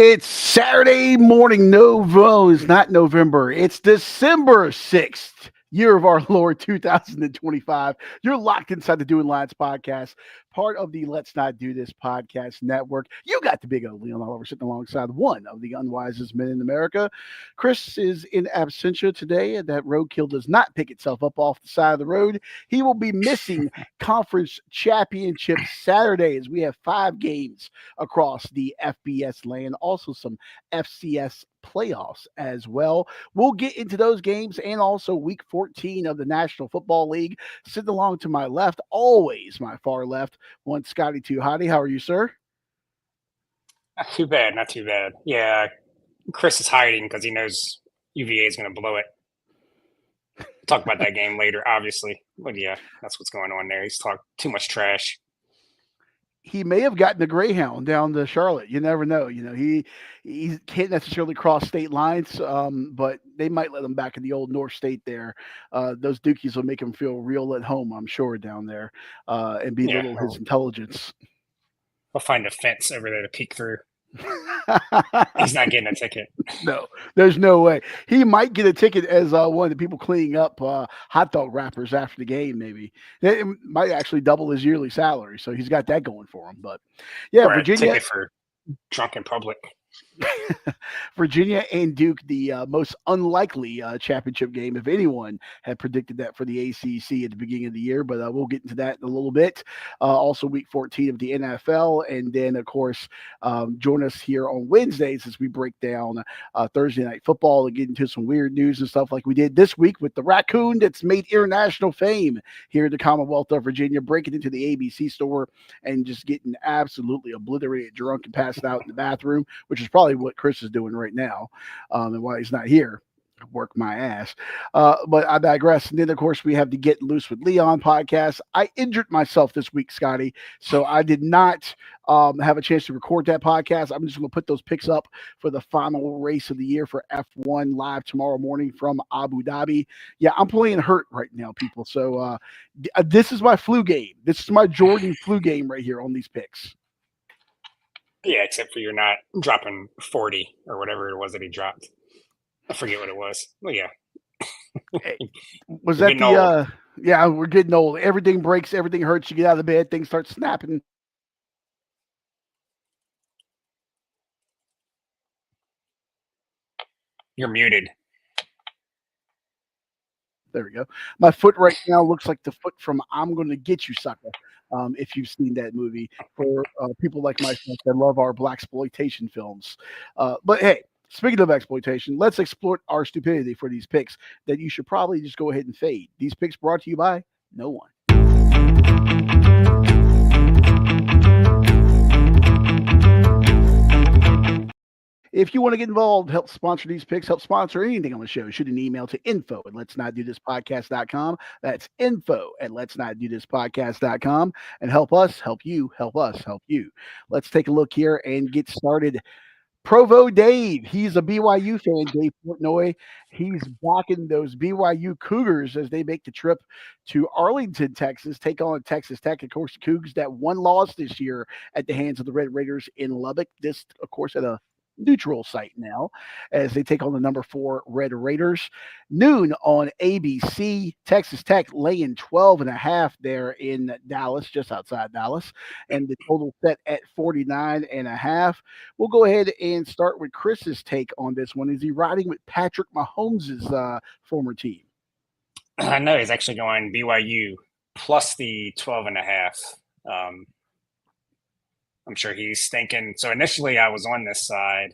It's Saturday morning. No, it's not November. It's December 6th, year of our Lord 2025. You're locked inside the Doing Lines podcast, part of the Let's Not Do This podcast network. You got the big old Leon Oliver sitting alongside one of the unwisest men in America. Chris is in absentia today, and that roadkill does not pick itself up off the side of the road. He will be missing conference championship Saturdays. We have 5 games across the FBS land, also some FCS playoffs as well. We'll get into those games and also week 14 of the National Football League. Sitting along to my left, always my far left, one Scotty Too Hottie. How are you, sir? Not too bad, not too bad. Yeah, Chris is hiding because he knows UVA is going to blow it. Talk about that game later, obviously. But yeah, that's what's going on there. He's talked too much trash. He may have gotten a Greyhound down to Charlotte. You never know. He can't necessarily cross state lines, but they might let him back in the old North State there. Those Dukies will make him feel real at home, I'm sure, down there, and belittle his intelligence. We'll find a fence over there to peek through. He's not getting a ticket. No, there's no way. He might get a ticket as one of the people cleaning up hot dog wrappers after the game. Maybe it might actually double his yearly salary, so he's got that going for him. But yeah, Or Virginia a ticket for drunk in public. Virginia and Duke, the most unlikely championship game, if anyone had predicted that for the ACC at the beginning of the year. But we'll get into that in a little bit. Also, week 14 of the NFL. And then, of course, join us here on Wednesdays as we break down Thursday Night Football and get into some weird news and stuff like we did this week with the raccoon that's made international fame here in the Commonwealth of Virginia, breaking into the ABC store and just getting absolutely obliterated, drunk, and passed out in the bathroom, which is probably what Chris is doing right now, and why he's not here. Work my ass. But I digress. And then, of course, we have the Get Loose with Leon podcast. I injured myself this week, Scotty, so I did not have a chance to record that podcast. I'm just going to put those picks up for the final race of the year for F1 live tomorrow morning from Abu Dhabi. Yeah, I'm playing hurt right now, people. So this is my flu game. This is my Jordan flu game right here on these picks. Yeah, except for you're not dropping 40 or whatever it was that he dropped. I forget what it was. Well, yeah. Was that the yeah, we're getting old. Everything breaks, everything hurts. You get out of the bed, things start snapping. You're muted. There we go. My foot right now looks like the foot from I'm Gonna Get You, Sucker. If you've seen that movie, for people like myself that love our blaxploitation films. But hey, speaking of exploitation, let's exploit our stupidity for these picks that you should probably just go ahead and fade. These picks brought to you by no one. If you want to get involved, help sponsor these picks, help sponsor anything on the show, shoot an email to info@letsnotdothispodcast.com. That's info@letsnotdothispodcast.com. And help us, help you, help us, help you. Let's take a look here and get started. Provo Dave, he's a BYU fan, Dave Portnoy. He's backing those BYU Cougars as they make the trip to Arlington, Texas, take on Texas Tech. Of course, the Cougs that one loss this year at the hands of the Red Raiders in Lubbock. This, of course, at a neutral site now as they take on the number 4 Red Raiders. Noon on ABC. Texas Tech laying 12.5 there in Dallas, just outside Dallas, and the total set at 49.5. We'll go ahead and start with Chris's take on this one. Is he riding with Patrick Mahomes' former team? I know he's actually going BYU plus the 12.5. I'm sure he's thinking. So initially, I was on this side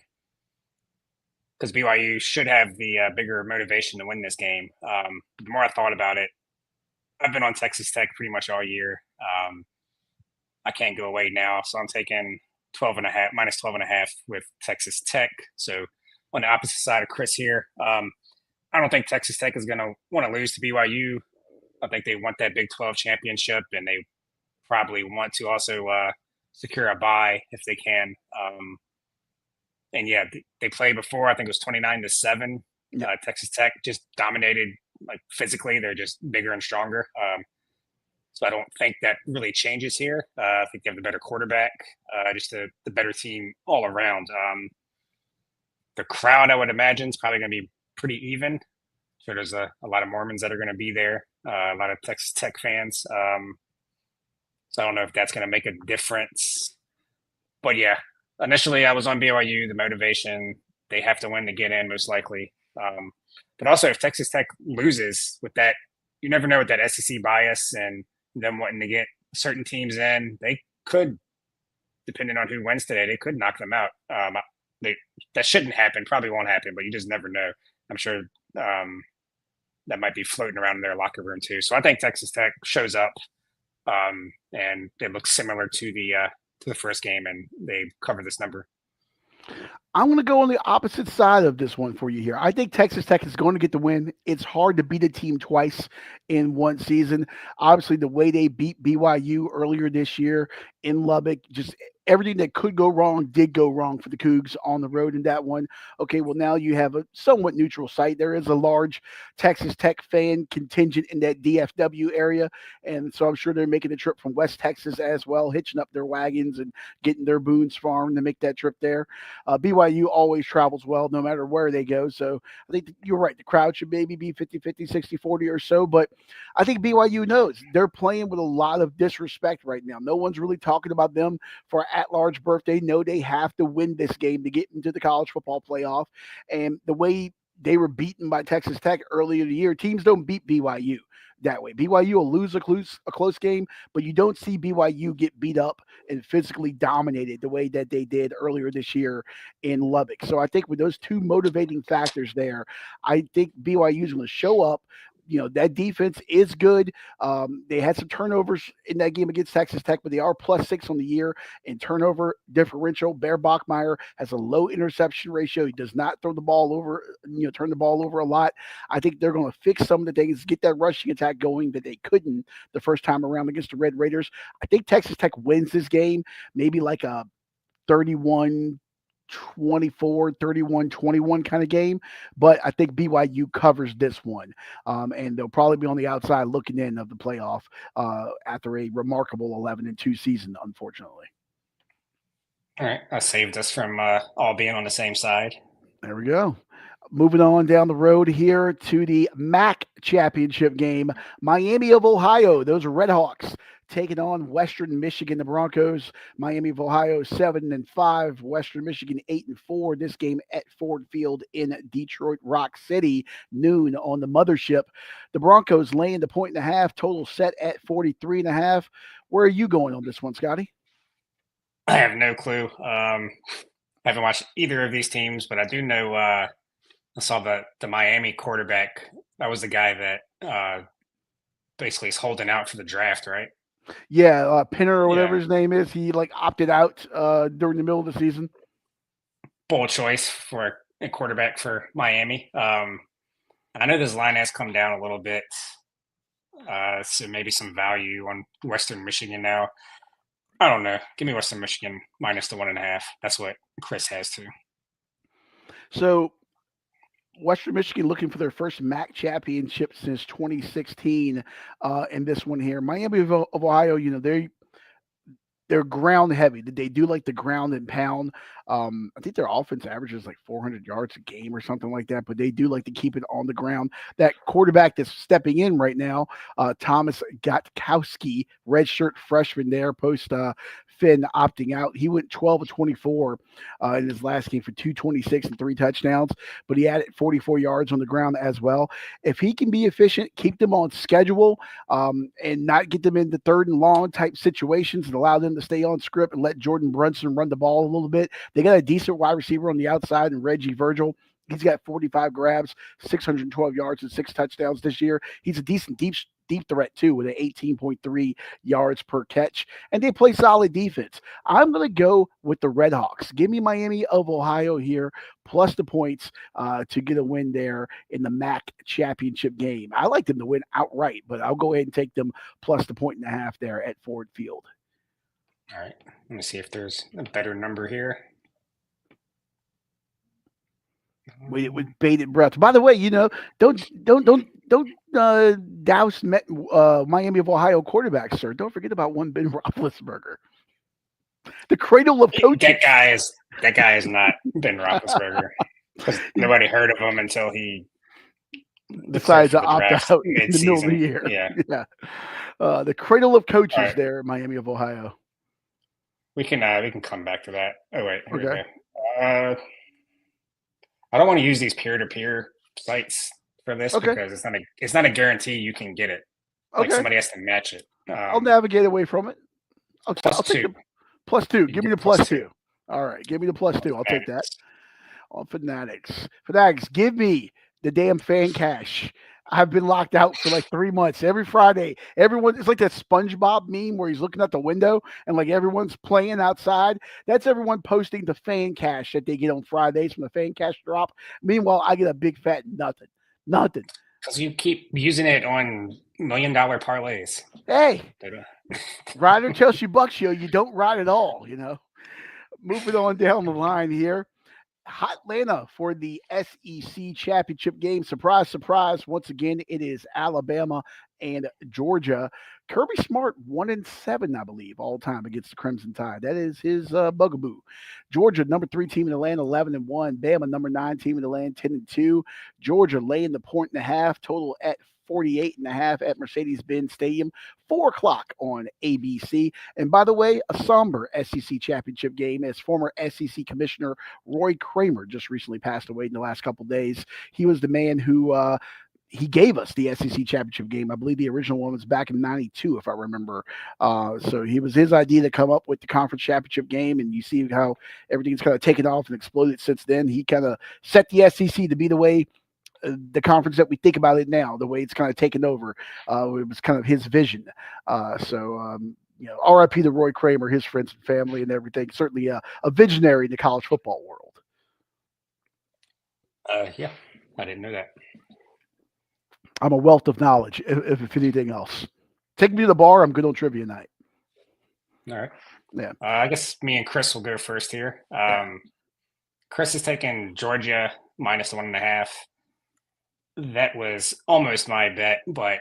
because BYU should have the bigger motivation to win this game. The more I thought about it, I've been on Texas Tech pretty much all year. I can't go away now, so I'm taking 12.5 minus 12.5 with Texas Tech. So on the opposite side of Chris here, I don't think Texas Tech is going to want to lose to BYU. I think they want that Big 12 championship, and they probably want to also secure a bye if they can. And yeah, they played before. I think it was 29-7. Texas Tech just dominated, like physically. They're just bigger and stronger. So I don't think that really changes here. I think they have the better quarterback, just the better team all around. The crowd, I would imagine, is probably going to be pretty even. So there's a lot of Mormons that are going to be there, a lot of Texas Tech fans. So I don't know if that's going to make a difference. But yeah, initially I was on BYU. The motivation, they have to win to get in, most likely. But also, if Texas Tech loses with that, you never know with that SEC bias and them wanting to get certain teams in, they could, depending on who wins today, they could knock them out. They, that shouldn't happen, probably won't happen, but you just never know. I'm sure that might be floating around in their locker room too. So I think Texas Tech shows up, and it looks similar to the first game, and they cover this number. I'm going to go on the opposite side of this one for you here. I think Texas Tech is going to get the win. It's hard to beat a team twice in one season. Obviously, the way they beat BYU earlier this year in Lubbock, just everything that could go wrong did go wrong for the Cougs on the road in that one. Okay, well, now you have a somewhat neutral site. There is a large Texas Tech fan contingent in that DFW area. And so I'm sure they're making the trip from West Texas as well, hitching up their wagons and getting their Boone's Farm to make that trip there. BYU always travels well no matter where they go. So I think you're right. The crowd should maybe be 50-50, 60-40 or so. But I think BYU knows they're playing with a lot of disrespect right now. No one's really talking about them for at-large birthday. No, they have to win this game to get into the college football playoff. And the way they were beaten by Texas Tech earlier in the year, teams don't beat BYU that way. BYU will lose a close game, but you don't see BYU get beat up and physically dominated the way that they did earlier this year in Lubbock. So I think with those two motivating factors there, I think BYU is going to show up. You know, that defense is good. They had some turnovers in that game against Texas Tech, but they are +6 on the year in turnover differential. Bear Bachmeyer has a low interception ratio. He does not throw the ball over, turn the ball over a lot. I think they're going to fix some of the things, get that rushing attack going that they couldn't the first time around against the Red Raiders. I think Texas Tech wins this game, maybe like a 31-24, 31-21 kind of game. But I think BYU covers this one. And they'll probably be on the outside looking in of the playoff after a remarkable 11-2 season, unfortunately. All right. That saved us from all being on the same side. There we go. Moving on down the road here to the MAC championship game. Miami of Ohio, those Redhawks taking on Western Michigan, the Broncos. Miami of Ohio 7-5, Western Michigan 8-4. This game at Ford Field in Detroit Rock City, noon on the mothership. The Broncos laying the 1.5, total set at 43.5. Where are you going on this one, Scotty? I have no clue. I haven't watched either of these teams, but I do know I saw the Miami quarterback. That was the guy that basically is holding out for the draft, right? Yeah, Pinner or whatever his name is. He opted out during the middle of the season. Bold choice for a quarterback for Miami. I know this line has come down a little bit, so maybe some value on Western Michigan now. I don't know. Give me Western Michigan minus the 1.5. That's what Chris has to. So Western Michigan looking for their first MAC championship since 2016 in this one here. Miami of Ohio, they're ground heavy. They do like the ground and pound. I think their offense averages like 400 yards a game or something like that, but they do like to keep it on the ground. That quarterback that's stepping in right now, Thomas Gatkowski, redshirt freshman there, post Finn opting out. He went 12-24 in his last game for 226 and 3 touchdowns, but he added 44 yards on the ground as well. If he can be efficient, keep them on schedule, and not get them into 3rd and long type situations and allow them to stay on script and let Jordan Brunson run the ball a little bit. They got a decent wide receiver on the outside and Reggie Virgil. He's got 45 grabs, 612 yards, and 6 touchdowns this year. He's a decent deep threat too, with an 18.3 yards per catch. And they play solid defense. I'm going to go with the Redhawks. Give me Miami of Ohio here, plus the points to get a win there in the MAC championship game. I like them to win outright, but I'll go ahead and take them plus the 1.5 there at Ford Field. All right. Let me see if there's a better number here. With bated breath. By the way, don't douse Miami of Ohio quarterbacks, sir. Don't forget about one Ben Roethlisberger, the cradle of coaching. That guy is not Ben Roethlisberger. because nobody heard of him until he declared Decided for to the opt draft out in the middle of the mid-season. year. Yeah. Yeah. The cradle of All coaches right. there, Miami of Ohio. We can come back to that. Oh wait, here we Okay. go. I don't want to use these peer-to-peer sites for this Okay. because it's not a guarantee you can get it. Like Okay. somebody has to match it. I'll navigate away from it. Plus I'll take two. the +2. You can Give me get the plus plus two two. All right. Give me the +2. I'll take that. fanatics. On Fanatics. Fanatics, give me the damn fan cash. I've been locked out for like 3 months. Every Friday, everyone, it's like that SpongeBob meme where he's looking out the window and like everyone's playing outside. That's everyone posting the fan cash that they get on Fridays from the fan cash drop. Meanwhile, I get a big fat nothing. Nothing. Because you keep using it on $1 million parlays. Hey, They don't- Ryder Chelsea Bucks show, you don't ride at all. Moving on down the line here. Atlanta for the SEC Championship game. Surprise, surprise. Once again, it is Alabama and Georgia. Kirby Smart 1-7, I believe, all time against the Crimson Tide. That is his bugaboo. Georgia, number 3 team in the land, 11-1. Bama, number 9 team in the land, 10-2. Georgia laying the 1.5, total at 48.5 at Mercedes-Benz Stadium, 4 o'clock on ABC. And by the way, a somber SEC championship game as former SEC Commissioner Roy Kramer just recently passed away in the last couple of days. He was the man who he gave us the SEC championship game. I believe the original one was back in '92, if I remember. So he was his idea to come up with the conference championship game, and you see how everything's kind of taken off and exploded since then. He kind of set the SEC to be the way the conference that we think about it now, the way it's kind of taken over. It was kind of his vision. RIP to Roy Kramer, his friends and family and everything. Certainly a visionary in the college football world. Yeah, I didn't know that. I'm a wealth of knowledge, if anything else. Take me to the bar. I'm good on trivia night. All right. Yeah. I guess me and Chris will go first here. Yeah. Chris is taking Georgia -1.5. That was almost my bet, but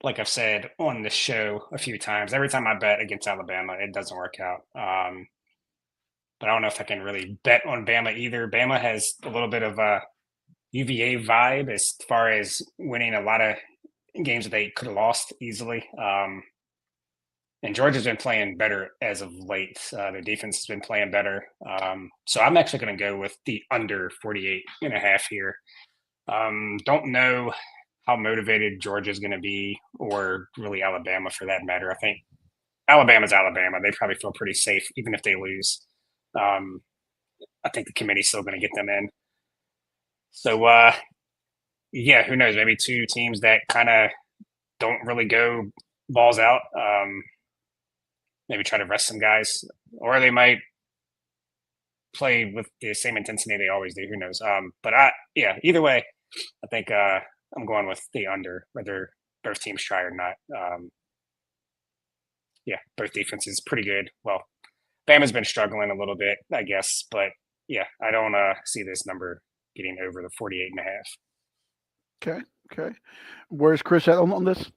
like I've said on the show a few times, every time I bet against Alabama, it doesn't work out. But I don't know if I can really bet on Bama either. Bama has a little bit of a UVA vibe as far as winning a lot of games that they could have lost easily. And Georgia's been playing better as of late. Their defense has been playing better. So I'm actually going to go with the under 48.5 here. Don't know how motivated Georgia's going to be, or really Alabama for that matter. I think Alabama's Alabama. They probably feel pretty safe even if they lose. I think the committee's still going to get them in. So, yeah, who knows? Maybe two teams that kind of don't really go balls out. Maybe try to rest some guys, or they might play with the same intensity they always do. Who knows? But either way, I think I'm going with the under, whether both teams try or not. Yeah, both defenses pretty good. Well, Bama's been struggling a little bit, I guess, but yeah, I don't see this number getting over the 48.5. Okay. Okay. Where's Chris at on this?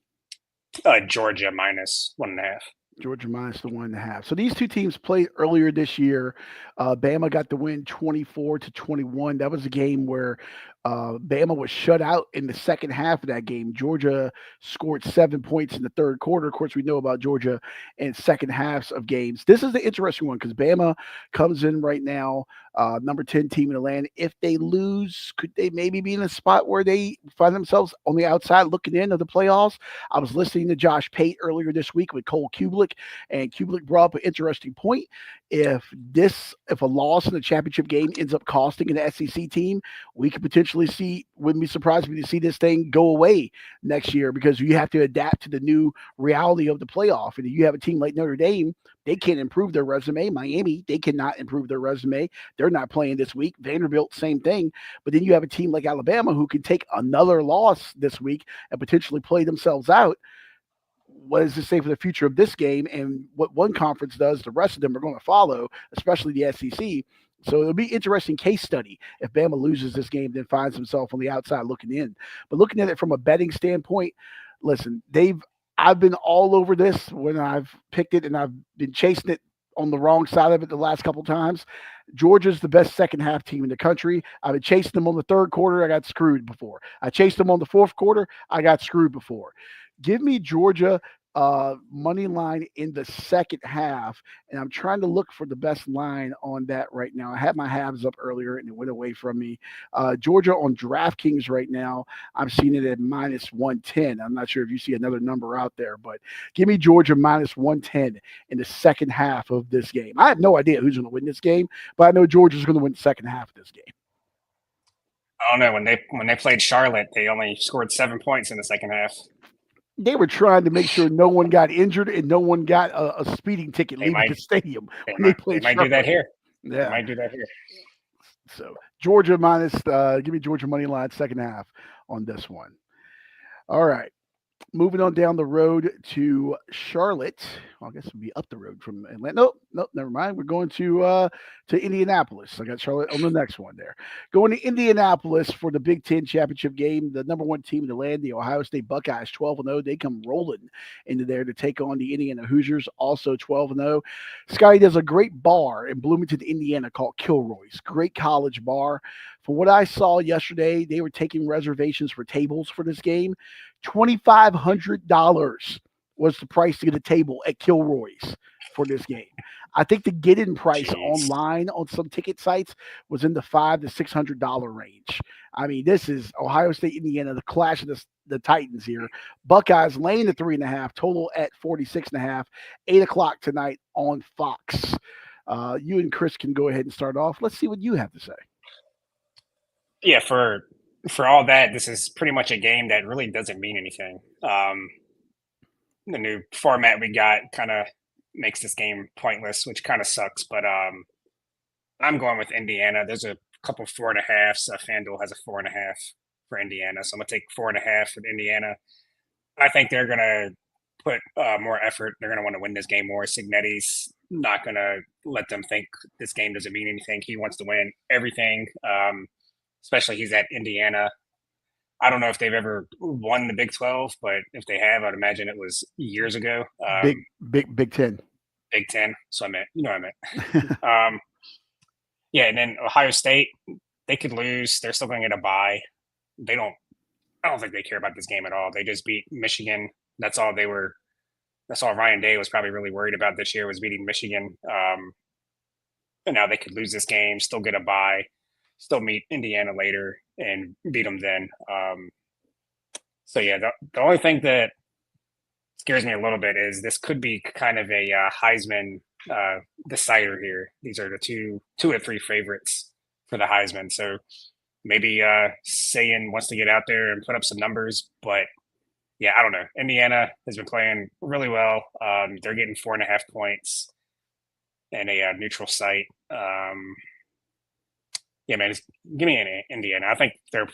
Georgia -1.5. Georgia minus the 1.5. So these two teams played earlier this year. Bama got the win 24-21. That was a game where Bama was shut out in the second half of that game. Georgia scored 7 points in the third quarter. Of course, we know about Georgia in second halves of games. This is the interesting one because Bama comes in right now, number 10 team in the land. If they lose, could they maybe be in a spot where they find themselves on the outside looking in of the playoffs? I was listening to Josh Pate earlier this week with Cole Kublik, and Kublik brought up an interesting point. If a loss in the championship game ends up costing an SEC team, we could potentially wouldn't be surprised if we see this thing go away next year because you have to adapt to the new reality of the playoff. And if you have a team like Notre Dame, they can't improve their resume. Miami, they cannot improve their resume. They're not playing this week. Vanderbilt, same thing. But then you have a team like Alabama who can take another loss this week and potentially play themselves out. What does this say for the future of this game? And what one conference does, the rest of them are going to follow, especially the SEC. So it'll be an interesting case study if Bama loses this game, then finds himself on the outside looking in. But looking at it from a betting standpoint, listen, I've been all over this when I've picked it, and I've been chasing it on the wrong side of it the last couple times. Georgia's the best second half team in the country. I've been chasing them on the third quarter. I got screwed before. I chased them on the fourth quarter. I got screwed before. Give me Georgia money line in the second half, and I'm trying to look for the best line on that right now. I had my halves up earlier, and it went away from me. Georgia on DraftKings right now, I'm seeing it at minus 110. I'm not sure if you see another number out there, but give me Georgia minus 110 in the second half of this game. I have no idea who's going to win this game, but I know Georgia's going to win the second half of this game. I don't know. When they played Charlotte, they only scored 7 points in the second half. They were trying to make sure no one got injured and no one got a speeding ticket They leaving might the stadium they when they might they played might do that Charlotte. here. They Yeah. might do that here. So Georgia minus, give me Georgia money line second half on this one. All right. Moving on down the road to Charlotte. Well, I guess it'll be up the road from Atlanta. Nope, never mind. We're going to Indianapolis. I got Charlotte on the next one there. Going to Indianapolis for the Big Ten championship game. The number one team in the land, the Ohio State Buckeyes, 12-0. They come rolling into there to take on the Indiana Hoosiers, also 12-0. Scotty does a great bar in Bloomington, Indiana called Kilroy's. Great college bar. From what I saw yesterday, they were taking reservations for tables for this game. $2,500 was the price to get a table at Kilroy's for this game. I think the get-in price Jeez. online on some ticket sites was in the $500 to $600 range. I mean, this is Ohio State, Indiana, the clash of the Titans here. Buckeyes laying the 3.5, total at 46.5, 8 o'clock tonight on Fox. You and Chris can go ahead and start off. Let's see what you have to say. Yeah, for all that, this is pretty much a game that really doesn't mean anything. The new format we got kind of makes this game pointless, which kind of sucks. But I'm going with Indiana. There's a couple 4.5s. FanDuel has a 4.5 for Indiana, so I'm gonna take 4.5 with Indiana. I think they're gonna put more effort. They're gonna want to win this game more. Signetti's not gonna let them think this game doesn't mean anything. He wants to win everything. Especially he's at Indiana. I don't know if they've ever won the Big 12, but if they have, I'd imagine it was years ago. Big Ten. Big 10. So I meant, what I meant. Yeah, and then Ohio State, they could lose. They're still going to get a bye. I don't think they care about this game at all. They just beat Michigan. That's all Ryan Day was probably really worried about this year was beating Michigan. And now they could lose this game, still get a bye, still meet Indiana later and beat them then. So yeah, the only thing that scares me a little bit is this could be kind of a Heisman decider here. These are the two or three favorites for the Heisman. So maybe Sayan wants to get out there and put up some numbers, but yeah, I don't know. Indiana has been playing really well. They're getting 4.5 points in a neutral site. Yeah, man, give me Indiana. I think they're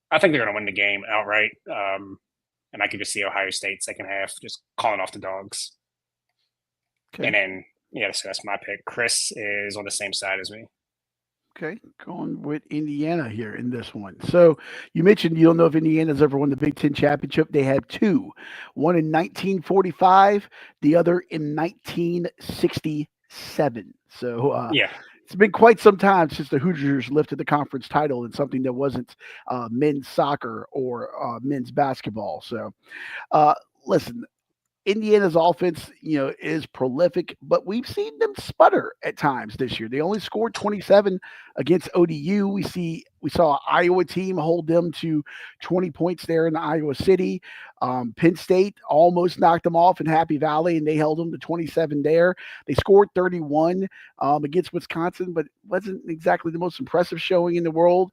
going to win the game outright. And I could just see Ohio State second half just calling off the dogs. Okay. And then, yeah, so that's my pick. Chris is on the same side as me. Okay, going with Indiana here in this one. So you mentioned you don't know if Indiana's ever won the Big Ten championship. They have two, one in 1945, the other in 1967. So Yeah. it's been quite some time since the Hoosiers lifted the conference title in something that wasn't men's soccer or men's basketball. So listen, Indiana's offense, is prolific, but we've seen them sputter at times this year. They only scored 27 against ODU. We saw an Iowa team hold them to 20 points there in Iowa City. Penn State almost knocked them off in Happy Valley, and they held them to 27 there. They scored 31 against Wisconsin, but wasn't exactly the most impressive showing in the world.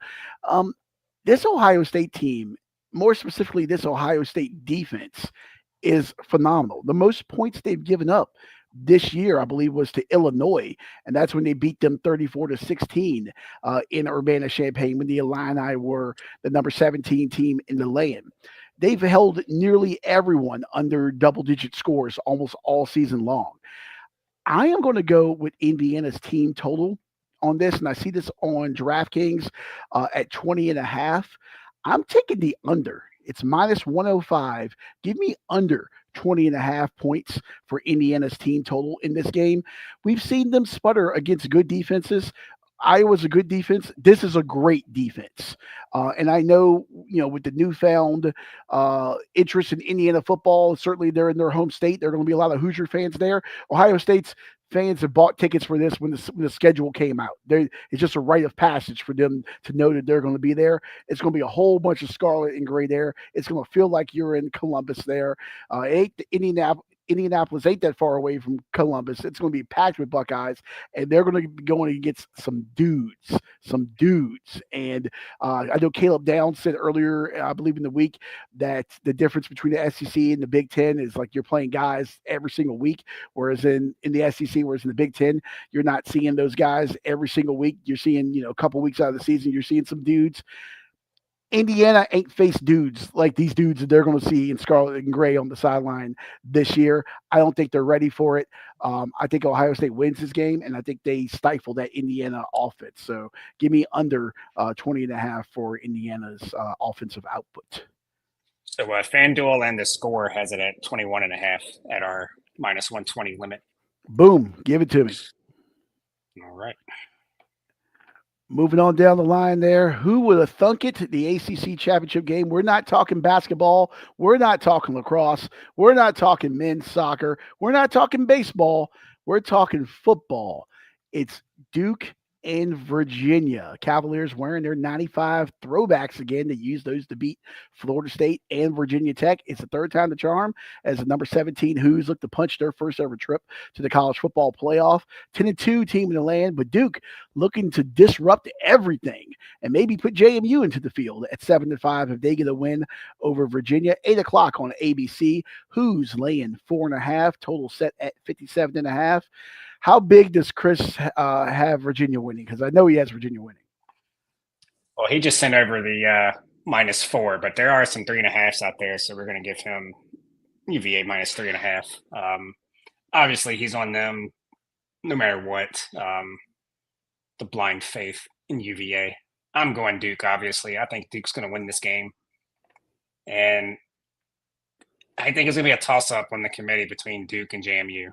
This Ohio State team, more specifically this Ohio State defense, is phenomenal. The most points they've given up this year, I believe, was to Illinois, and that's when they beat them 34-16 in Urbana-Champaign when the Illini were the number 17 team in the land. They've held nearly everyone under double-digit scores almost all season long. I am going to go with Indiana's team total on this, and I see this on DraftKings at 20.5. I'm taking the under. It's minus 105. Give me under 20.5 points for Indiana's team total in this game. We've seen them sputter against good defenses. Iowa's a good defense. This is a great defense. And I know, with the newfound interest in Indiana football, certainly they're in their home state. There are going to be a lot of Hoosier fans there. Ohio State's fans have bought tickets for this when the schedule came out. It's just a rite of passage for them to know that they're going to be there. It's going to be a whole bunch of scarlet and gray there. It's going to feel like you're in Columbus there. Indianapolis ain't that far away from Columbus. It's going to be packed with Buckeyes, and they're going to be going against some dudes. And I know Caleb Downs said earlier, I believe in the week, that the difference between the SEC and the Big Ten is like you're playing guys every single week, whereas in the SEC, whereas in the Big Ten, you're not seeing those guys every single week. You're seeing, a couple weeks out of the season, you're seeing some dudes. Indiana ain't faced dudes like these dudes that they're going to see in scarlet and gray on the sideline this year. I don't think they're ready for it. I think Ohio State wins this game, and I think they stifle that Indiana offense. So give me under 20.5 for Indiana's offensive output. So FanDuel and the score has it at 21.5 at our minus 120 limit. Boom. Give it to me. All right. Moving on down the line there, who would have thunk it? The ACC Championship game. We're not talking basketball. We're not talking lacrosse. We're not talking men's soccer. We're not talking baseball. We're talking football. It's Duke and Virginia. Cavaliers wearing their 95 throwbacks again. They use those to beat Florida State and Virginia Tech. It's the third time the charm as the number 17 Hoos look to punch their first ever trip to the college football playoff. 10-2 team in the land, but Duke looking to disrupt everything and maybe put JMU into the field at 7-5 if they get a win over Virginia. 8 o'clock on ABC. Hoos laying 4.5. Total set at 57.5. How big does Chris have Virginia winning? Because I know he has Virginia winning. Well, he just sent over the -4, but there are some 3.5s out there, so we're going to give him UVA -3.5. Obviously, he's on them no matter what. The blind faith in UVA. I'm going Duke, obviously. I think Duke's going to win this game. And I think it's going to be a toss-up on the committee between Duke and JMU.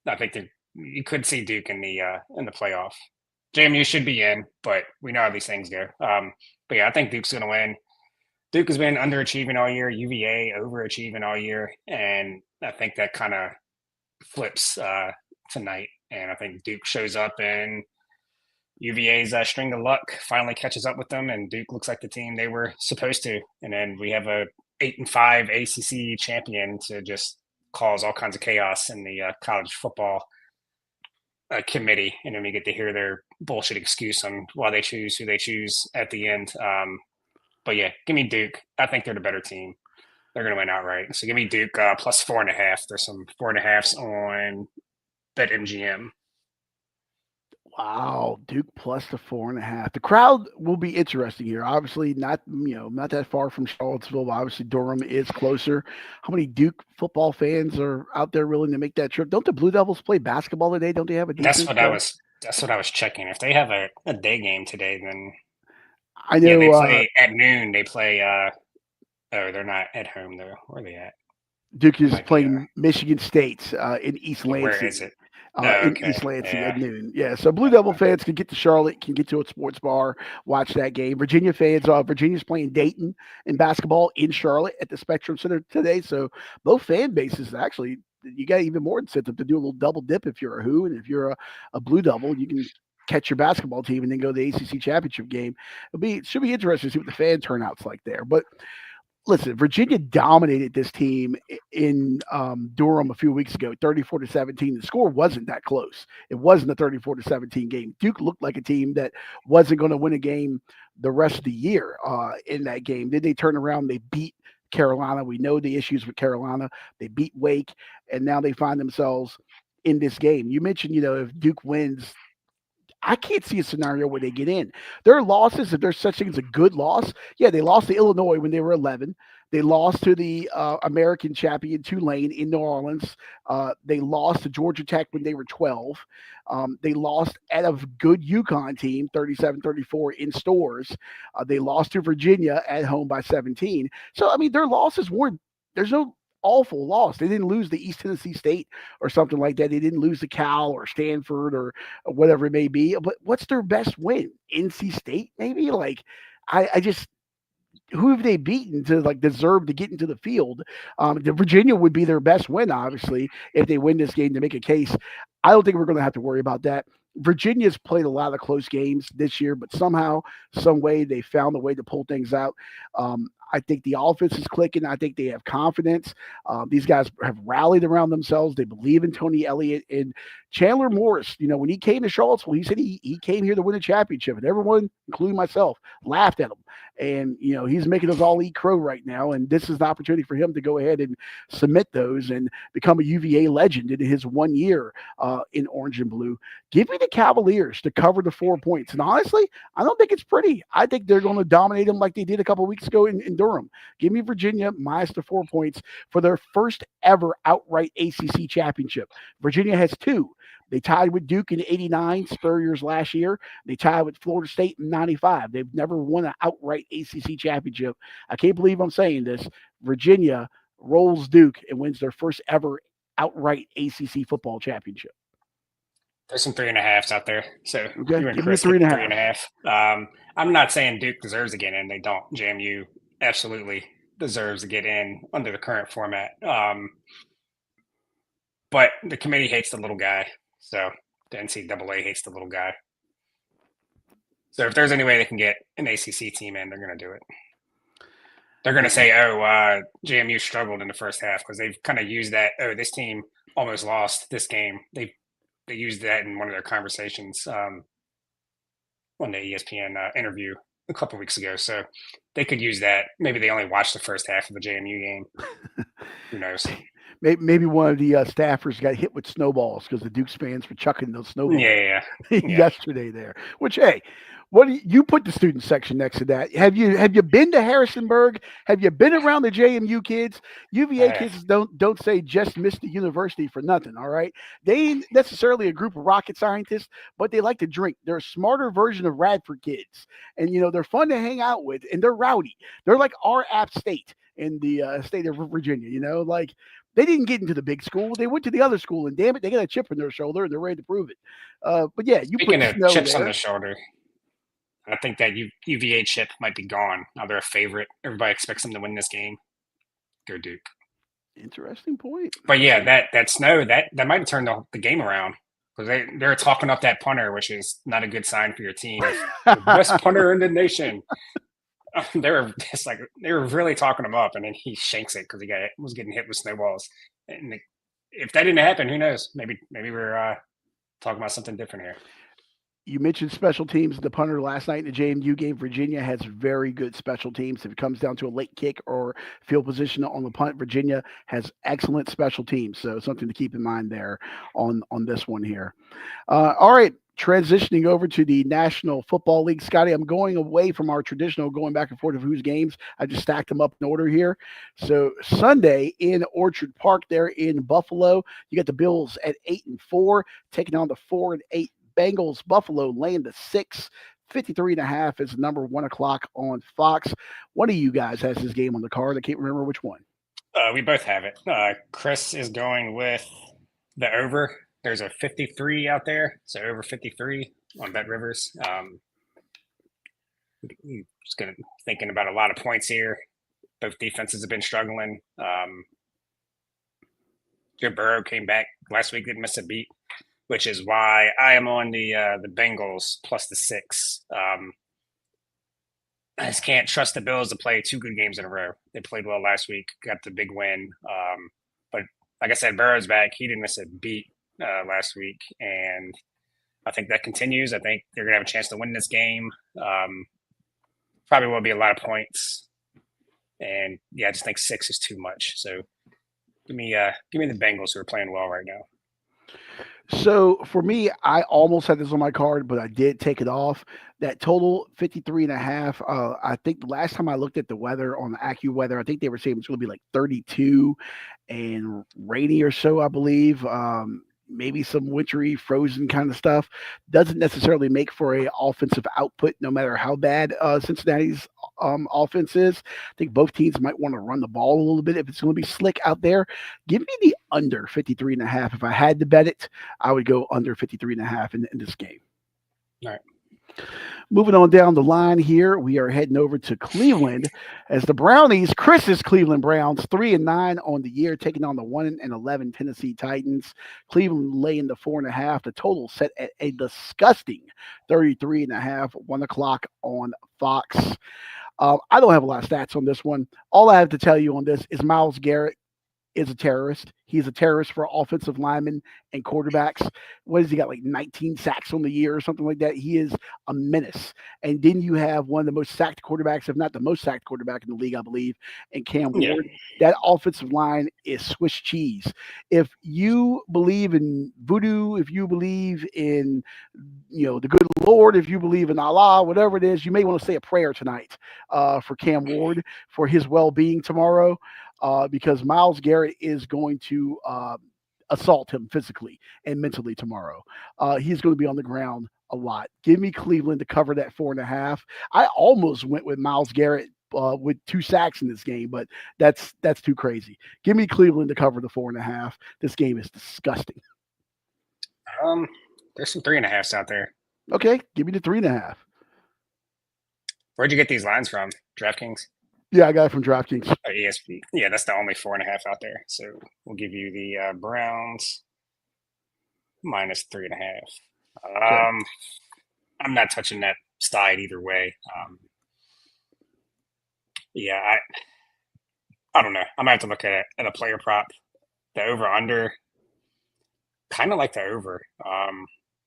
I think that you could see Duke in the playoff. JMU should be in, but we know how these things go. But yeah, I think Duke's going to win. Duke has been underachieving all year, UVA overachieving all year, and I think that kind of flips tonight. And I think Duke shows up and UVA's string of luck finally catches up with them, and Duke looks like the team they were supposed to. And then we have a 8-5 ACC champion to just cause all kinds of chaos in the college football committee, and then we get to hear their bullshit excuse on why they choose who they choose at the end. But yeah, give me Duke. I think they're the better team. They're going to win outright. So give me Duke plus 4.5. There's some 4.5s on BetMGM. Wow, Duke plus the 4.5. The crowd will be interesting here. Obviously, not that far from Charlottesville. Obviously, Durham is closer. How many Duke football fans are out there willing to make that trip? Don't the Blue Devils play basketball today? Don't they have a That's decent? what I was checking. If they have a day game today, then I know they play at noon. They play. They're not at home though. Where are they at? Duke is playing Michigan State in East Lansing. Where is it? In East Lansing at noon. Yeah, so Blue Devil fans can get to Charlotte, can get to a sports bar, watch that game. Virginia fans, Virginia's playing Dayton in basketball in Charlotte at the Spectrum Center today. So both fan bases actually, you got even more incentive to do a little double dip if you're a Who, and if you're a Blue Devil, you can catch your basketball team and then go to the ACC Championship game. It should be interesting to see what the fan turnout's like there. But listen, Virginia dominated this team in Durham a few weeks ago, 34-17. The score wasn't that close. It wasn't a 34-17 game. Duke looked like a team that wasn't going to win a game the rest of the year in that game. Then they turned around, they beat Carolina. We know the issues with Carolina. They beat Wake, and now they find themselves in this game. You mentioned, if Duke wins, I can't see a scenario where they get in. Their losses, if there's such thing as a good loss, yeah, they lost to Illinois when they were 11. They lost to the American champion Tulane in New Orleans. They lost to Georgia Tech when they were 12. They lost at a good UConn team, 37-34 in stores. They lost to Virginia at home by 17. So, I mean, their losses weren't there's no awful loss. They didn't lose the East Tennessee State or something like that. They didn't lose to Cal or Stanford or whatever it may be. But what's their best win? NC State, maybe? Like, I just who have they beaten to like deserve to get into the field? The Virginia would be their best win, obviously, if they win this game to make a case. I don't think we're going to have to worry about that. Virginia's played a lot of close games this year, but somehow, some way, they found a way to pull things out. I think the offense is clicking. I think they have confidence. These guys have rallied around themselves. They believe in Tony Elliott and Chandler Morris. You know, when he came to Charlottesville, he said he came here to win a championship, and everyone, including myself, laughed at him. And you know, he's making us all eat crow right now. And this is an opportunity for him to go ahead and submit those and become a UVA legend in his 1 year in orange and blue. Give me the Cavaliers to cover the 4 points. And honestly, I don't think it's pretty. I think they're going to dominate them like they did a couple of weeks ago in Durham. Give me Virginia minus the 4 points for their first ever outright ACC championship. Virginia has two. They tied with Duke in '89, Spurrier's last year. They tied with Florida State in '95. They've never won an outright ACC championship. I can't believe I'm saying this. Virginia rolls Duke and wins their first ever outright ACC football championship. There's some 3.5s out there. So Okay, you and give me a Chris get 3.5. 3.5. I'm not saying Duke deserves to get in. They don't. JMU absolutely deserves to get in under the current format. But the committee hates the little guy. So the NCAA hates the little guy. So if there's any way they can get an ACC team in, they're going to do it. They're going to say, JMU struggled in the first half because they've kind of used that. Oh, this team almost lost this game. They used that in one of their conversations on the ESPN interview a couple of weeks ago. So they could use that. Maybe they only watched the first half of the JMU game. Who knows? Maybe one of the staffers got hit with snowballs because the Dukes fans were chucking those snowballs Yeah. yesterday there. Which, hey, what do you put the student section next to that? Have you been to Harrisonburg? Have you been around the JMU kids? UVA kids don't say just miss the university for nothing. All right, they ain't necessarily a group of rocket scientists, but they like to drink. They're a smarter version of Radford kids, and you know they're fun to hang out with, and they're rowdy. They're like our App State in the state of Virginia. You know, like. They didn't get into the big school. They went to the other school, and damn it, they got a chip on their shoulder, and they're ready to prove it. But yeah, you Speaking put of snow chips there. on the shoulder, I think that UVA chip might be gone. Now they're a favorite. Everybody expects them to win this game. Go Duke. Interesting point. But yeah, that snow that might have turned the game around because they're talking up that punter, which is not a good sign for your team. The best punter in the nation. They were really talking him up, and then he shanks it because he was getting hit with snowballs. And if that didn't happen, who knows? Maybe we're talking about something different here. You mentioned special teams. The punter last night in the JMU game, Virginia has very good special teams. If it comes down to a late kick or field position on the punt, Virginia has excellent special teams. So something to keep in mind there on this one here. All right. Transitioning over to the National Football League. Scotty, I'm going away from our traditional going back and forth of whose games. I just stacked them up in order here. So Sunday in Orchard Park there in Buffalo, you got the Bills at 8-4, taking on the 4-8 Bengals. Buffalo laying the 6. 53.5 is number 1 o'clock on Fox. One of you guys has this game on the card. I can't remember which one. We both have it. Chris is going with the over. There's a 53 out there, so over 53 on Bet Rivers. Just thinking about a lot of points here. Both defenses have been struggling. Joe Burrow came back last week, didn't miss a beat, which is why I am on the Bengals plus the 6. I just can't trust the Bills to play 2 good games in a row. They played well last week, got the big win. But like I said, Burrow's back. He didn't miss a beat last week, and I think that continues. I think they're going to have a chance to win this game. Probably will be a lot of points, and yeah, I just think 6 is too much. So give me the Bengals, who are playing well right now. So for me, I almost had this on my card, but I did take it off. That total 53.5. I think the last time I looked at the weather on the AccuWeather, I think they were saying it's going to be like 32 and rainy or so, I believe. maybe some wintry, frozen kind of stuff. Doesn't necessarily make for a offensive output, no matter how bad Cincinnati's offense is. I think both teams might want to run the ball a little bit if it's going to be slick out there. Give me the under 53 and a half. If I had to bet it, I would go under 53 and a half in this game. All right. Moving on down the line here, we are heading over to Cleveland as the Brownies, Chris's Cleveland Browns, 3-9 on the year, taking on the 1-11 Tennessee Titans. Cleveland laying the 4.5. The total set at a disgusting 33.5. 1 o'clock on Fox. I don't have a lot of stats on this one. All I have to tell you on this is Myles Garrett is a terrorist. He's a terrorist for offensive linemen and quarterbacks. What has he got, like 19 sacks on the year or something like that? He is a menace. And then you have one of the most sacked quarterbacks, if not the most sacked quarterback in the league, I believe, and Cam Yeah. Ward. That offensive line is Swiss cheese. If you believe in voodoo, if you believe in, the good Lord, if you believe in Allah, whatever it is, you may want to say a prayer tonight for Cam Ward, for his well-being tomorrow. Because Myles Garrett is going to assault him physically and mentally tomorrow. He's going to be on the ground a lot. Give me Cleveland to cover that 4.5. I almost went with Myles Garrett with 2 sacks in this game, but that's too crazy. Give me Cleveland to cover the 4.5. This game is disgusting. There's some 3.5s out there. Okay, give me the 3.5. Where'd you get these lines from? DraftKings? Yeah, I got it from DraftKings. ESPN. Yeah, that's the only 4.5 out there. So we'll give you the Browns minus 3.5. Okay. I'm not touching that side either way. Yeah, I don't know. I'm gonna have to look at a player prop. The over under, kind of like the over.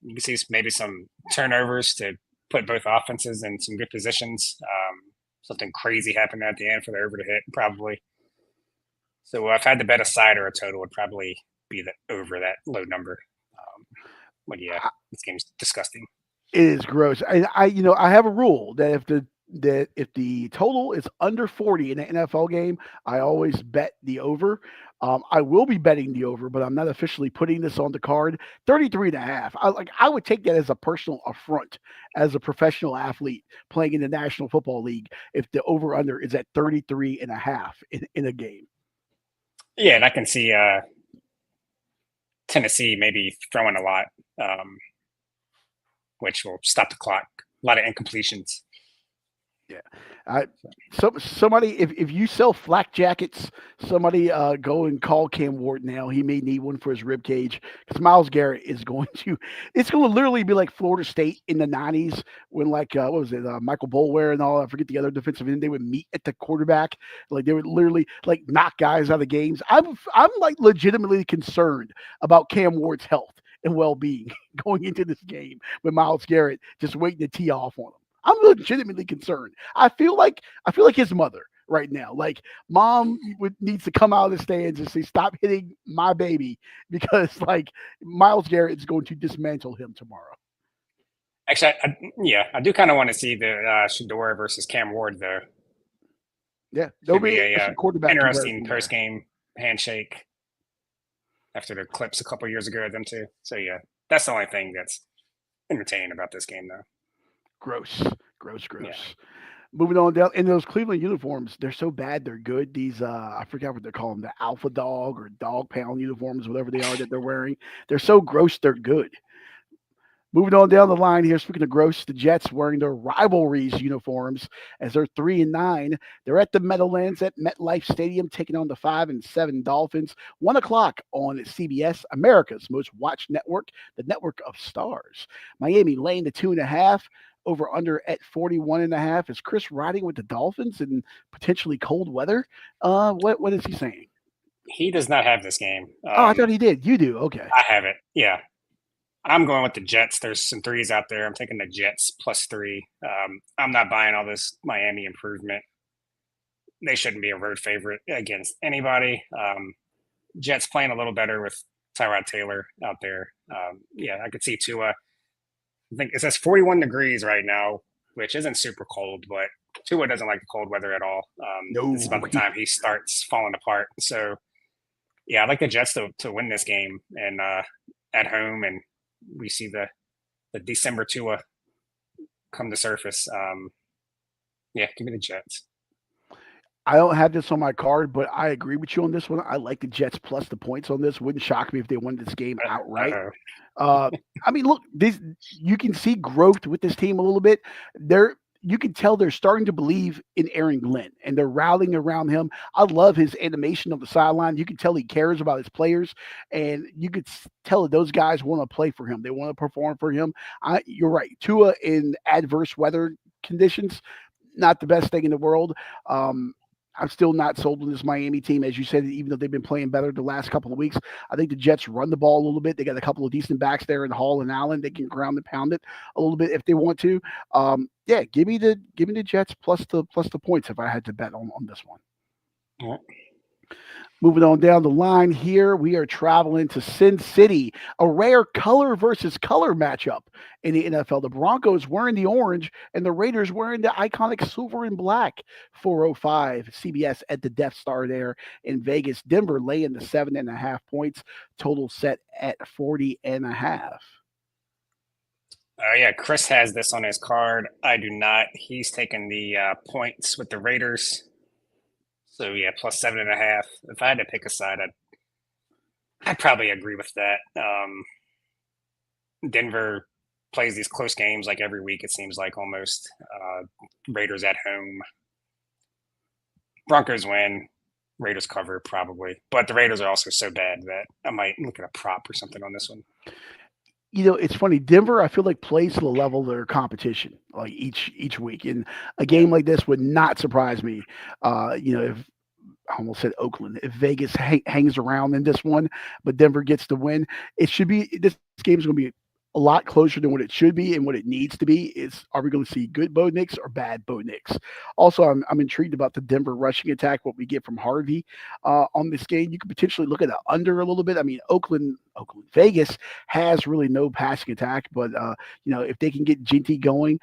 You can see maybe some turnovers to put both offenses in some good positions. Something crazy happened at the end for the over to hit, probably. So if I had to bet a side or a total, would probably be the over that low number. But yeah, this game's disgusting. It is gross. I have a rule that if the total is under 40 in an NFL game, I always bet the over. I will be betting the over, but I'm not officially putting this on the card. 33.5. I would take that as a personal affront as a professional athlete playing in the National Football League if the over under is at 33.5 in a game. Yeah, and I can see Tennessee maybe throwing a lot, which will stop the clock. A lot of incompletions. Yeah. Somebody, if you sell flak jackets, somebody go and call Cam Ward now. He may need one for his rib cage because Myles Garrett is going to. It's going to literally be like Florida State in the '90s when what was it, Michael Boulware and all. I forget the other defensive end. They would meet at the quarterback, like they would literally like knock guys out of games. I'm like legitimately concerned about Cam Ward's health and well-being going into this game with Myles Garrett just waiting to tee off on him. I'm legitimately concerned. I feel like his mother right now. Like mom needs to come out of the stands and say, "Stop hitting my baby," because like Myles Garrett is going to dismantle him tomorrow. Actually, I do kind of want to see the Shador versus Cam Ward though. Yeah, Could be a quarterback interesting comparison. post game handshake after the clips a couple years ago of them two. So yeah, that's the only thing that's entertaining about this game though. Gross. Yeah. Moving on down in those Cleveland uniforms, they're so bad they're good. These I forgot what they're calling them, the Alpha Dog or Dog Pound uniforms, whatever they are that they're wearing. They're so gross they're good. Moving on down the line here, speaking of gross, the Jets wearing their rivalries uniforms as they're 3-9. They're at the Meadowlands at MetLife Stadium, taking on the 5-7 Dolphins. 1 o'clock on CBS, America's most watched network, the network of stars. Miami laying the 2.5. Over under at 41.5. Is Chris riding with the Dolphins in potentially cold weather? What is he saying? He does not have this game. Oh, I thought he did. You do. Okay. I have it. Yeah. I'm going with the Jets. There's some threes out there. I'm taking the Jets +3. I'm not buying all this Miami improvement. They shouldn't be a road favorite against anybody. Jets playing a little better with Tyrod Taylor out there. Yeah, I could see Tua. I think it says 41 degrees right now, which isn't super cold, but Tua doesn't like the cold weather at all. No. This is about the time he starts falling apart. So, yeah, I like the Jets to win this game. And at home, and we see the December Tua come to surface. Yeah, give me the Jets. I don't have this on my card, but I agree with you on this one. I like the Jets plus the points on this. Wouldn't shock me if they won this game outright. Uh-oh. Uh, I mean, look, this you can see growth with this team a little bit. They're you can tell they're starting to believe in Aaron Glenn and they're rallying around him. I love his animation on the sideline. You can tell he cares about his players, and you could tell that those guys want to play for him. They want to perform for him. You're right. Tua in adverse weather conditions, not the best thing in the world. I'm still not sold on this Miami team, as you said, even though they've been playing better the last couple of weeks. I think the Jets run the ball a little bit. They got a couple of decent backs there in Hall and Allen. They can ground and pound it a little bit if they want to. Yeah, give me the Jets plus the points if I had to bet on this one. Yeah. Moving on down the line here, we are traveling to Sin City, a rare color versus color matchup in the NFL. The Broncos wearing the orange and the Raiders wearing the iconic silver and black. 405 CBS at the Death Star there in Vegas. Denver laying the 7.5 points. Total set at 40.5. Yeah, Chris has this on his card. I do not. He's taking the points with the Raiders. So yeah, plus 7.5. If I had to pick a side, I'd probably agree with that. Denver plays these close games like every week. It seems like almost. Raiders at home. Broncos win. Raiders cover probably, but the Raiders are also so bad that I might look at a prop or something on this one. It's funny. Denver, I feel like plays to the level of their competition, like each week. And a Yeah. game like this would not surprise me. If I almost said Oakland, if Vegas hangs around in this one, but Denver gets the win, it should be this game is going to be a lot closer than what it should be and what it needs to be. Is are we going to see good Bo Nix or bad Bo Nix? Also, I'm intrigued about the Denver rushing attack. What we get from Harvey on this game, you could potentially look at the under a little bit. I mean, Vegas has really no passing attack, but if they can get Ginty going,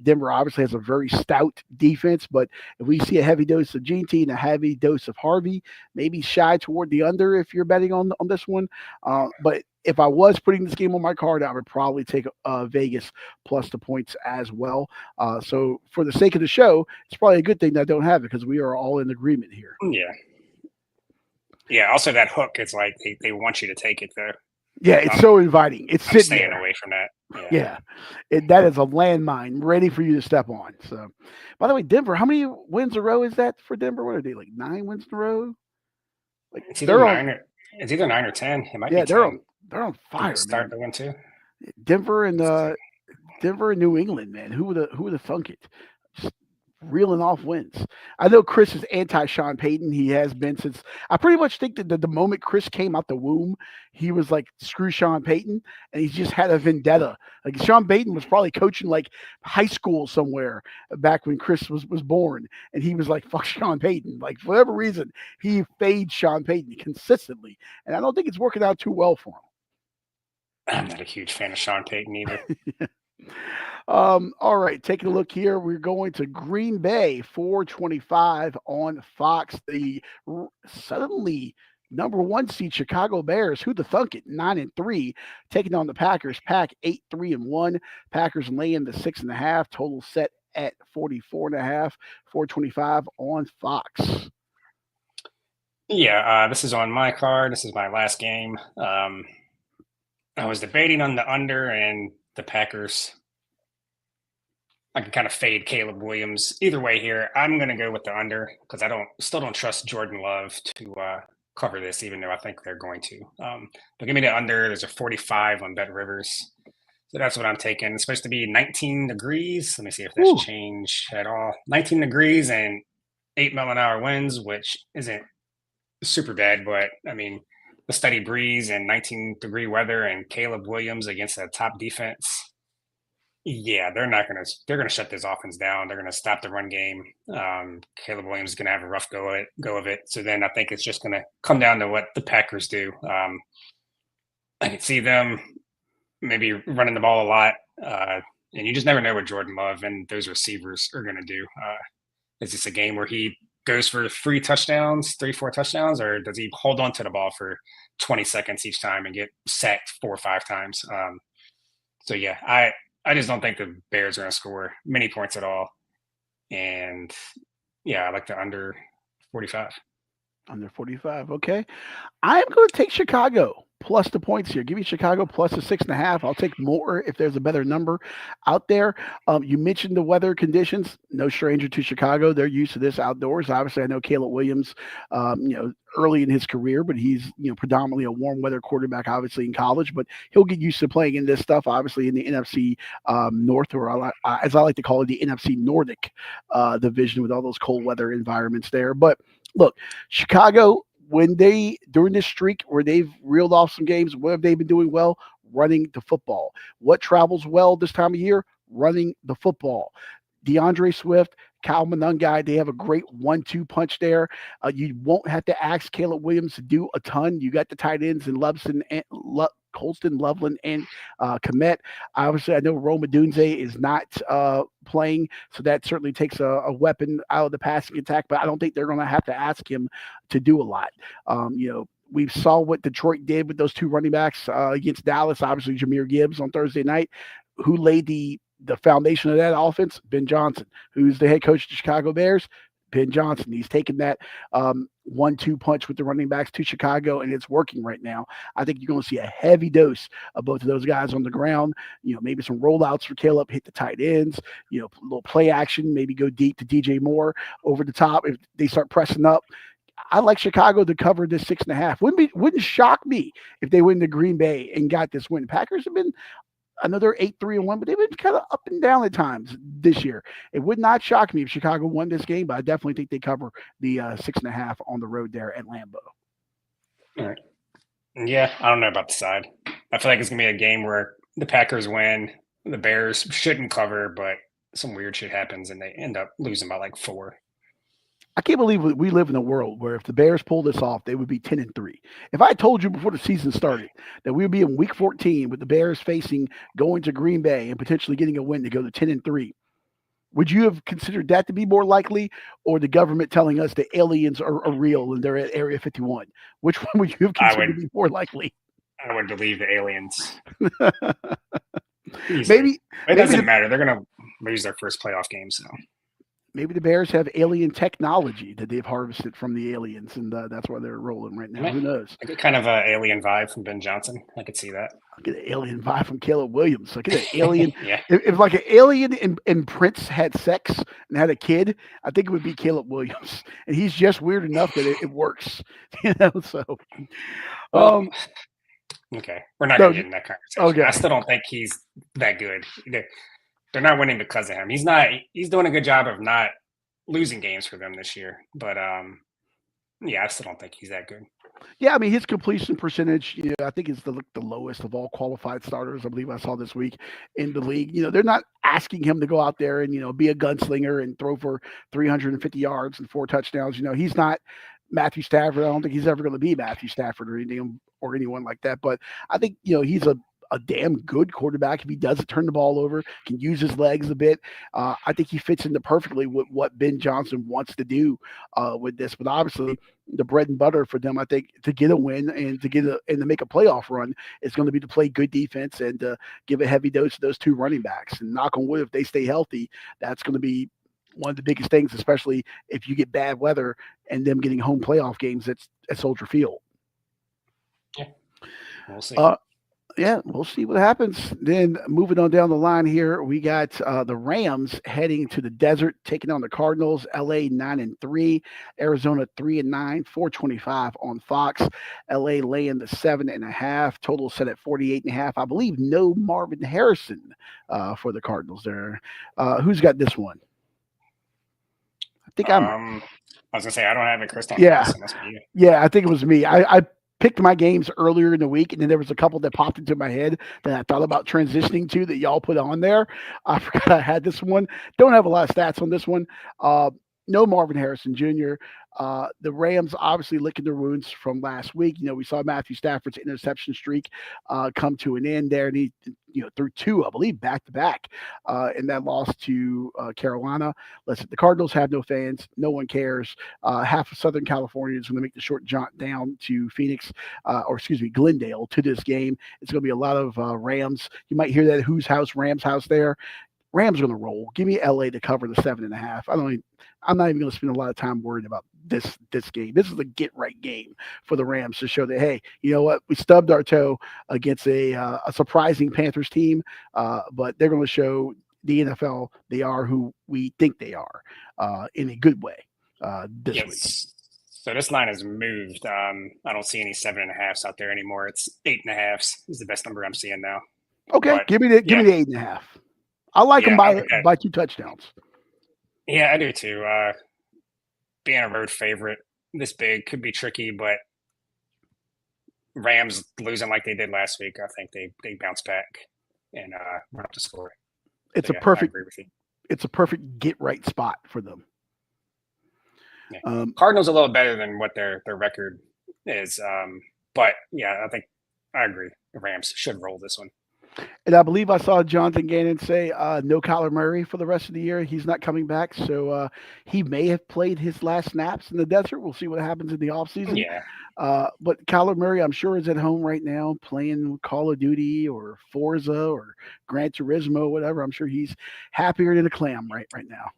Denver obviously has a very stout defense. But if we see a heavy dose of Ginty and a heavy dose of Harvey, maybe shy toward the under if you're betting on this one. But if I was putting this game on my card, I would probably take Vegas plus the points as well. So for the sake of the show, it's probably a good thing that I don't have it because we are all in agreement here. Yeah. Yeah. Also, that hook, it's like they want you to take it there. Yeah, it's so inviting. It's I'm sitting staying there. away from that. Yeah, that is a landmine ready for you to step on. So, by the way, Denver, how many wins in a row is that for Denver? What are they, like 9 wins in a row? Like It's either they're on. 9 or it's either 9 or 10. It might be Yeah, 10. they're on Did they fire, start man. the win too? Denver and New England, man. Who would have thunk it? Just reeling off wins. I know Chris is anti Sean Payton. He has been since I pretty much think that the moment Chris came out the womb, he was like, screw Sean Payton, and he's just had a vendetta. Like Sean Payton was probably coaching like high school somewhere back when Chris was born, and he was like, fuck Sean Payton. Like for whatever reason, he fades Sean Payton consistently, and I don't think it's working out too well for him. I'm not a huge fan of Sean Payton either. All right, taking a look here. We're going to Green Bay, 425 on Fox. The suddenly number one seed Chicago Bears, who the thunk it, 9-3, taking on the Packers. Pack 8-3-1. Packers laying the 6.5. Total set at 44.5. 425 on Fox. Yeah, this is on my card. This is my last game. I was debating on the under and the Packers. I can kind of fade Caleb Williams. Either way here, I'm going to go with the under because I still don't trust Jordan Love to cover this, even though I think they're going to. But give me the under. There's a 45 on Bet Rivers. So that's what I'm taking. It's supposed to be 19 degrees. Let me see if that's changed at all. 19 degrees and 8 mile an hour winds, which isn't super bad, but I mean, the steady breeze and 19-degree weather and Caleb Williams against a top defense. Yeah, they're going to shut this offense down. They're going to stop the run game. Caleb Williams is going to have a rough go of it. So then I think it's just going to come down to what the Packers do. I can see them maybe running the ball a lot. And you just never know what Jordan Love and those receivers are going to do. Is this a game where he goes for 3 touchdowns, 3, 4 touchdowns, or does he hold on to the ball for 20 seconds each time and get sacked 4 or 5 times? So yeah, I just don't think the Bears are going to score many points at all. And yeah, I like the under 45. Under 45. Okay. I'm going to take Chicago plus the points here. Give me Chicago plus the 6.5. I'll take more if there's a better number out there. You mentioned the weather conditions. No stranger to Chicago. They're used to this outdoors. Obviously, I know Caleb Williams, early in his career, but he's predominantly a warm weather quarterback, obviously in college. But he'll get used to playing in this stuff, obviously in the NFC North, or as I like to call it, the NFC Nordic division with all those cold weather environments there. But look, Chicago, when they during this streak where they've reeled off some games, what have they been doing well? Running the football. What travels well this time of year? Running the football. DeAndre Swift, Kyle Monangai, they have a great 1-2 punch there. You won't have to ask Caleb Williams to do a ton. You got the tight ends and Colston, Loveland, and Komet. Obviously, I know Roma Dunze is not playing, so that certainly takes a weapon out of the passing attack, but I don't think they're going to have to ask him to do a lot. We saw what Detroit did with those two running backs against Dallas, obviously Jahmyr Gibbs on Thursday night. Who laid the foundation of that offense? Ben Johnson, who's the head coach of the Chicago Bears. Ben Johnson. He's taken that 1-2 punch with the running backs to Chicago, and it's working right now. I think you're going to see a heavy dose of both of those guys on the ground. Maybe some rollouts for Caleb, hit the tight ends, a little play action, maybe go deep to DJ Moore over the top if they start pressing up. I like Chicago to cover this 6.5. Wouldn't shock me if they went to Green Bay and got this win. Packers have been another 8-3-1, but they've been kind of up and down at times this year. It would not shock me if Chicago won this game, but I definitely think they cover the 6.5 on the road there at Lambeau. All right. Yeah, I don't know about the side. I feel like it's gonna be a game where the Packers win, the Bears shouldn't cover, but some weird shit happens and they end up losing by like 4. I can't believe we live in a world where if the Bears pull this off, they would be 10-3. If I told you before the season started that we would be in Week 14 with the Bears facing going to Green Bay and potentially getting a win to go to 10-3, would you have considered that to be more likely, or the government telling us the aliens are real and they're at Area 51? Which one would you have considered to be more likely? I would believe the aliens. Maybe it doesn't matter. They're gonna lose their first playoff game, so. Maybe the Bears have alien technology that they've harvested from the aliens, and that's why they're rolling right now. Who knows? I get kind of an alien vibe from Ben Johnson. I could see that. I get an alien vibe from Caleb Williams. I get an alien. Yeah. If like an alien and Prince had sex and had a kid, I think it would be Caleb Williams. And he's just weird enough that it works. So. Well, okay. We're not going to get in that conversation. Okay. I still don't think he's that good. They're not winning because of him. He's doing a good job of not losing games for them this year. But yeah, I still don't think he's that good. Yeah, I mean his completion percentage, I think is the lowest of all qualified starters. I believe I saw this week in the league. They're not asking him to go out there and be a gunslinger and throw for 350 yards and 4 touchdowns. He's not Matthew Stafford. I don't think he's ever going to be Matthew Stafford or anyone like that. But I think he's a damn good quarterback if he doesn't turn the ball over, can use his legs a bit. I think he fits into perfectly with what Ben Johnson wants to do with this. But obviously, the bread and butter for them, I think, to get a win and to make a playoff run is going to be to play good defense and to give a heavy dose to those two running backs. And knock on wood, if they stay healthy, that's going to be one of the biggest things, especially if you get bad weather and them getting home playoff games at Soldier Field. Yeah, we'll see. Yeah, we'll see what happens. Then moving on down the line here, we got the Rams heading to the desert, taking on the Cardinals. LA 9-3, Arizona 3-9, 425 on Fox. LA laying the 7.5. Total set at 48.5. I believe no Marvin Harrison for the Cardinals there. Who's got this one? I think I was gonna say I don't have it, Chris. Yeah, I think it was me. I picked my games earlier in the week, and then there was a couple that popped into my head that I thought about transitioning to that y'all put on there. I forgot I had this one. Don't have a lot of stats on this one. no Marvin Harrison Jr. The Rams obviously licking their wounds from last week. We saw Matthew Stafford's interception streak come to an end there, and he threw two, I believe, back to back in that loss to Carolina. Listen, the Cardinals have no fans. No one cares. Half of Southern California is going to make the short jaunt down to Phoenix, or excuse me, Glendale to this game. It's going to be a lot of Rams. You might hear that whose house, Rams house there. Rams are going to roll. Give me LA to cover the 7.5. I'm not even going to spend a lot of time worried about this game. This is a get right game for the Rams to show that, hey, you know what, we stubbed our toe against a surprising Panthers team, but they're going to show the NFL they are who we think they are in a good way this week. Yes. So this line has moved. I don't see any 7.5s out there anymore. It's 8.5s is the best number I'm seeing now. Okay, But give me the 8.5. I like them by 2 touchdowns. Yeah, I do too. Being a road favorite this big could be tricky, but Rams losing like they did last week, I think they bounce back and run up the score. It's So, a yeah, I perfect agree with you. it's a perfect get right spot for them. Yeah. Cardinals a little better than what their record is, but yeah, I think I agree. The Rams should roll this one. And I believe I saw Jonathan Gannon say no Kyler Murray for the rest of the year. He's not coming back. So he may have played his last snaps in the desert. We'll see what happens in the offseason. Yeah. But Kyler Murray, I'm sure, is at home right now playing Call of Duty or Forza or Gran Turismo, whatever. I'm sure he's happier than a clam right now.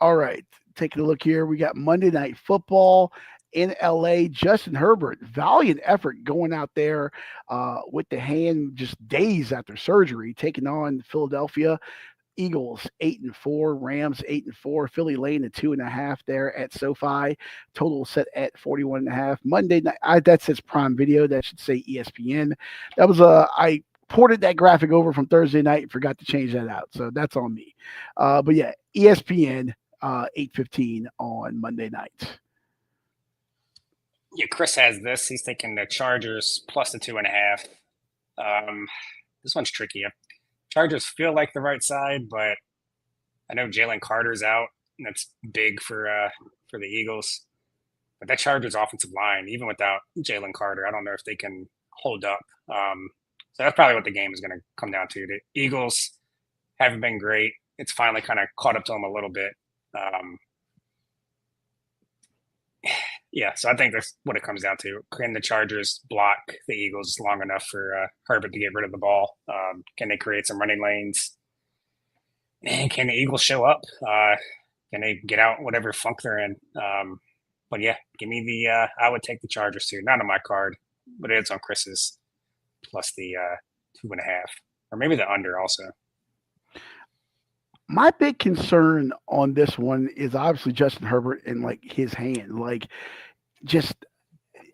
All right. Taking a look here. We got Monday Night Football in LA. Justin Herbert, valiant effort going out there with the hand just days after surgery, taking on Philadelphia. Eagles 8-4, Rams 8-4, Philly laying the 2.5 there at SoFi. Total set at 41.5. Monday night, that says Prime Video. That should say ESPN. That was I ported that graphic over from Thursday night and forgot to change that out, so that's on me. But yeah, ESPN 8:15 on Monday night. Yeah, Chris has this. He's thinking the Chargers plus the 2.5. This one's tricky. Chargers feel like the right side, but I know Jalen Carter's out, and that's big for the Eagles. But that Chargers offensive line, even without Jalen Carter, I don't know if they can hold up. So that's probably what the game is going to come down to. The Eagles haven't been great. It's finally kind of caught up to them a little bit. Yeah, so I think that's what it comes down to. Can the Chargers block the Eagles long enough for Herbert to get rid of the ball? Can they create some running lanes? And can the Eagles show up? Can they get out whatever funk they're in? But yeah, give me the I would take the Chargers too. Not on my card, but it's on Chris's plus the 2.5. Or maybe the under also. My big concern on this one is obviously Justin Herbert and like his hand. Like, just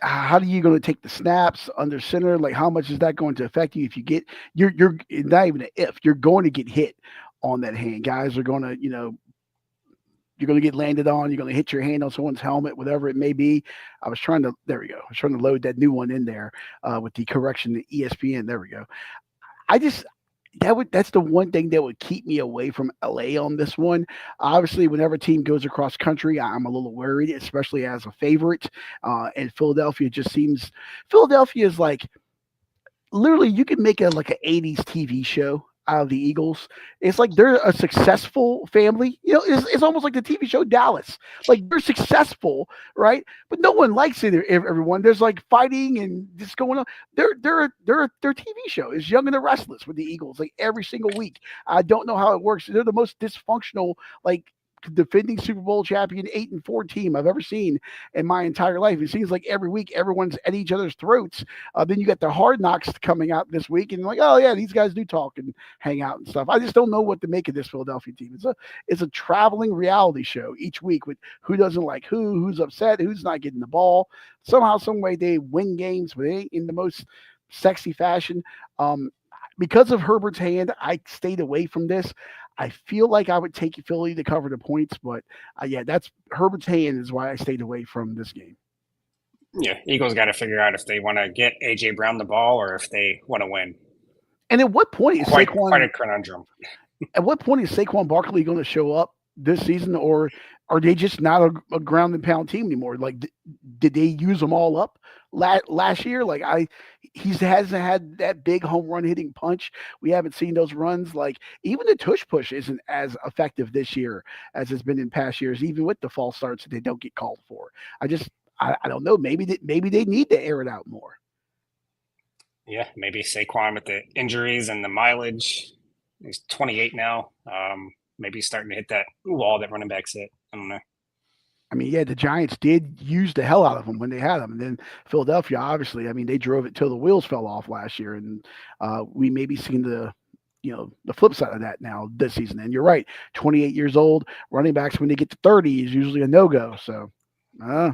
how are you going to take the snaps under center? Like, how much is that going to affect you if you get you're not even an if you're going to get hit on that hand? Guys are going to you're going to get landed on. You're going to hit your hand on someone's helmet, whatever it may be. There we go. I was trying to load that new one in there with the correction to ESPN. There we go. That's the one thing that would keep me away from LA on this one. Obviously, whenever a team goes across country, I'm a little worried, especially as a favorite. And Philadelphia is like literally you could make like an 80s TV show out of the Eagles. It's like they're a successful family. It's almost like the TV show Dallas. Like they're successful, right? But no one likes it. Everyone, there's like fighting and just going on. Their TV show is Young and the Restless with the Eagles, like every single week. I don't know how it works. They're the most dysfunctional, like defending Super Bowl champion 8-4 team I've ever seen in my entire life. It seems like every week everyone's at each other's throats. Then you got the Hard Knocks coming out this week, and like, oh yeah, these guys do talk and hang out and stuff. I just don't know what to make of this Philadelphia team. It's a traveling reality show each week with who doesn't like who's upset, who's not getting the ball. Somehow, some way they win games, but they ain't in the most sexy fashion. Because of Herbert's hand, I stayed away from this. I feel like I would take Philly to cover the points, but yeah, that's Herbert's hand is why I stayed away from this game. Yeah, Eagles got to figure out if they want to get A.J. Brown the ball or if they want to win. And at what point is quite Saquon a conundrum? At what point is Saquon Barkley going to show up this season, or are they just not a ground and pound team anymore? Like, did they use them all up last year? Like, he hasn't had that big home run hitting punch. We haven't seen those runs. Like, even the tush push isn't as effective this year as it's been in past years, even with the false starts that they don't get called for. I don't know. Maybe they need to air it out more. Yeah, maybe Saquon with the injuries and the mileage. He's 28 now. Maybe he's starting to hit that wall that running backs hit. I don't know. I mean, yeah, the Giants did use the hell out of them when they had them, and then Philadelphia, obviously, I mean, they drove it till the wheels fell off last year, and we may be seeing the flip side of that now this season. And you're right, 28 years old, running backs when they get to 30 is usually a no go. So, uh,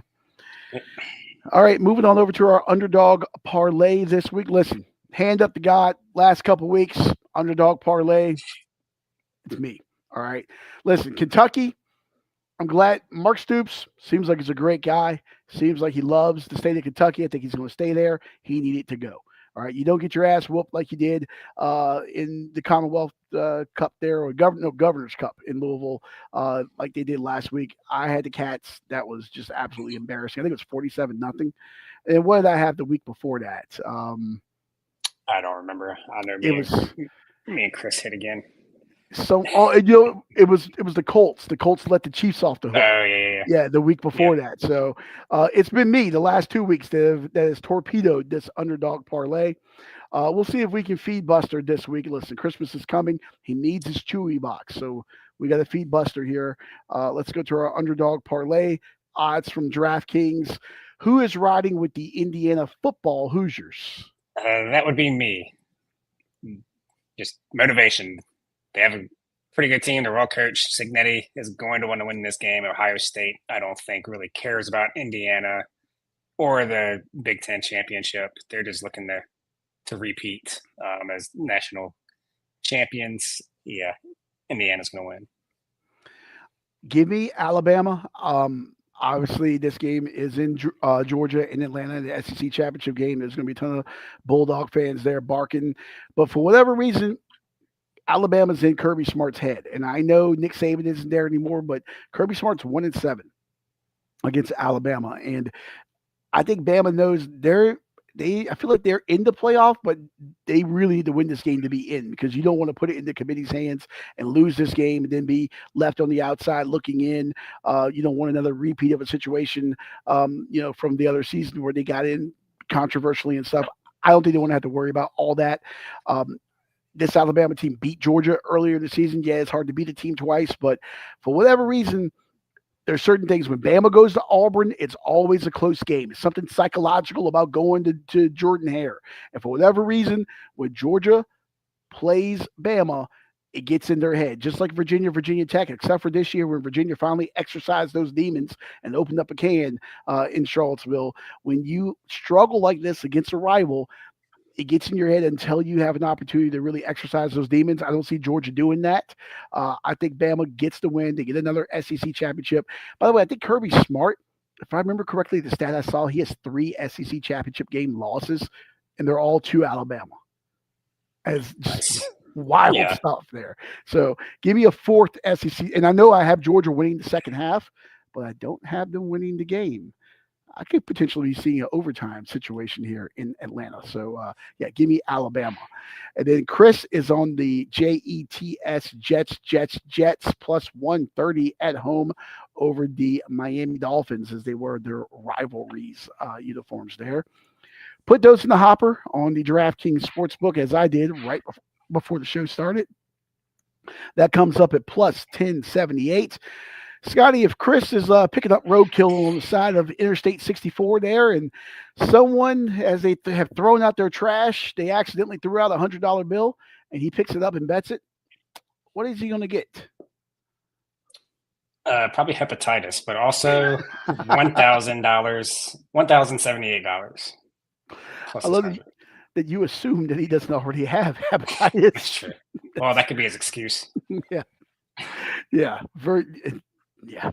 all right, moving on over to our underdog parlay this week. Listen, hand up to God. Last couple weeks, underdog parlay, it's me. All right, listen, Kentucky. I'm glad Mark Stoops seems like he's a great guy. Seems like he loves the state of Kentucky. I think he's going to stay there. He needed to go. All right, you don't get your ass whooped like you did in the Commonwealth Cup there, or Governor's Cup in Louisville, like they did last week. I had the Cats. That was just absolutely embarrassing. I think it was 47-0. And what did I have the week before that? I don't remember. I know It was me and Chris hit again. so it was the Colts. The Colts let the Chiefs off the Oh hook. yeah. Yeah, the week before that. So it's been me the last 2 weeks that has torpedoed this underdog parlay. We'll see if we can feed Buster this week. Listen, Christmas is coming. He needs his Chewy box. So we got to feed Buster here. Let's go to our underdog parlay odds from DraftKings. Who is riding with the Indiana football Hoosiers? That would be me. Just motivation. They have a pretty good team. They're well coached. Signetti is going to want to win this game. Ohio State, I don't think, really cares about Indiana or the Big Ten championship. They're just looking to repeat as national champions. Yeah, Indiana's going to win. Give me Alabama. Obviously, this game is in Georgia, in Atlanta, the SEC Championship game. There's going to be a ton of Bulldog fans there barking. But for whatever reason, Alabama's in Kirby Smart's head. And I know Nick Saban isn't there anymore, but Kirby Smart's 1-7 against Alabama. And I think Bama knows I feel like they're in the playoff, but they really need to win this game to be in, because you don't want to put it in the committee's hands and lose this game and then be left on the outside looking in. You don't want another repeat of a situation, from the other season where they got in controversially and stuff. I don't think they want to have to worry about all that. This Alabama team beat Georgia earlier in the season. Yeah, it's hard to beat a team twice, but for whatever reason, there's certain things when Bama goes to Auburn, it's always a close game. It's something psychological about going to Jordan Hare. And for whatever reason, when Georgia plays Bama, it gets in their head, just like Virginia Tech, except for this year when Virginia finally exercised those demons and opened up a can in Charlottesville. When you struggle like this against a rival, it gets in your head until you have an opportunity to really exercise those demons. I don't see Georgia doing that. I think Bama gets the win. They get another SEC championship. By the way, I think Kirby Smart, if I remember correctly, the stat I saw, he has 3 SEC championship game losses, and they're all to Alabama. As just wild stuff there. So give me a 4th SEC. And I know I have Georgia winning the second half, but I don't have them winning the game. I could potentially be seeing an overtime situation here in Atlanta. So, give me Alabama. And then Chris is on the Jets plus 130 at home over the Miami Dolphins, as they wear their rivalries uniforms there. Put those in the hopper on the DraftKings Sportsbook, as I did right before the show started. That comes up at plus 1078. Scotty, if Chris is picking up roadkill on the side of Interstate 64 there, and someone, as they have thrown out their trash, they accidentally threw out a $100 bill, and he picks it up and bets it, what is he going to get? Probably hepatitis, but also $1,078. I love that you assume that he doesn't already have hepatitis. That's true. Well, that could be his excuse. Yeah. Very. Yeah.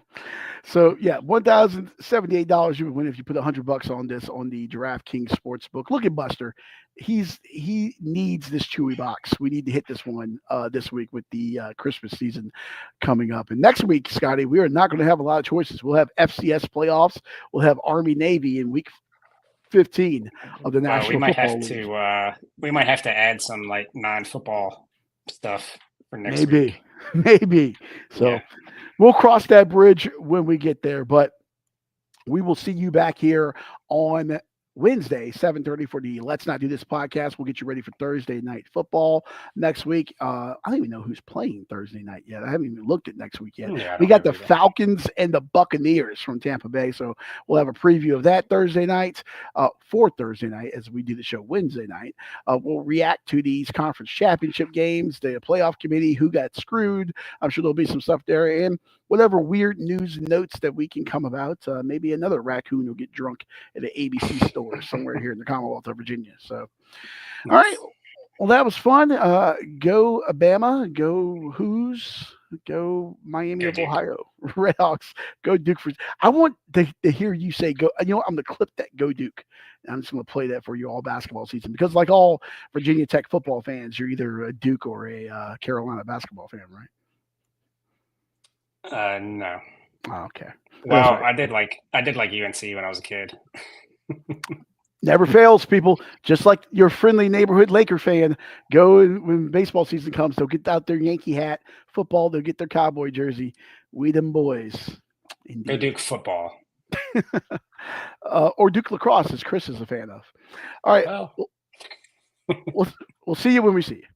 So yeah, $1,078 you would win if you put $100 on this on the DraftKings Sportsbook. Look at Buster. He needs this Chewy box. We need to hit this one this week with the Christmas season coming up. And next week, Scotty, we are not going to have a lot of choices. We'll have FCS playoffs. We'll have Army Navy in week 15 of the Well, National Football League. We might have to add some like non-football stuff for next Maybe, week. maybe. So Yeah. we'll cross that bridge when we get there. But we will see you back here on Wednesday, 7:30 for the Let's Not Do This podcast. We'll get you ready for Thursday night football next week. I don't even know who's playing Thursday night yet. I haven't even looked at next week yet. Yeah, I We don't got know the either. Falcons and the Buccaneers from Tampa Bay. So we'll have a preview of that Thursday night for Thursday night as we do the show Wednesday night. We'll react to these conference championship games, the playoff committee, who got screwed. I'm sure there'll be some stuff there. And whatever weird news notes that we can come about. Maybe another raccoon will get drunk at an ABC store somewhere here in the Commonwealth of Virginia. So, all right. Well, that was fun. Go Alabama. Go Who's. Go Miami Go of Duke. Ohio. Redhawks. Go Duke. I want to hear you say go. You know what? I'm going to clip that Go Duke. I'm just going to play that for you all basketball season because, like all Virginia Tech football fans, you're either a Duke or a Carolina basketball fan, right? No. Oh, okay. Well, Right. I did like UNC when I was a kid. Never fails, people. Just like your friendly neighborhood Laker fan, go when baseball season comes, they'll get out their Yankee hat. Football, they'll get their Cowboy jersey. We them boys. Go Indeed. Duke football. Or Duke lacrosse, as Chris is a fan of. All right. Well, We'll see you when we see you.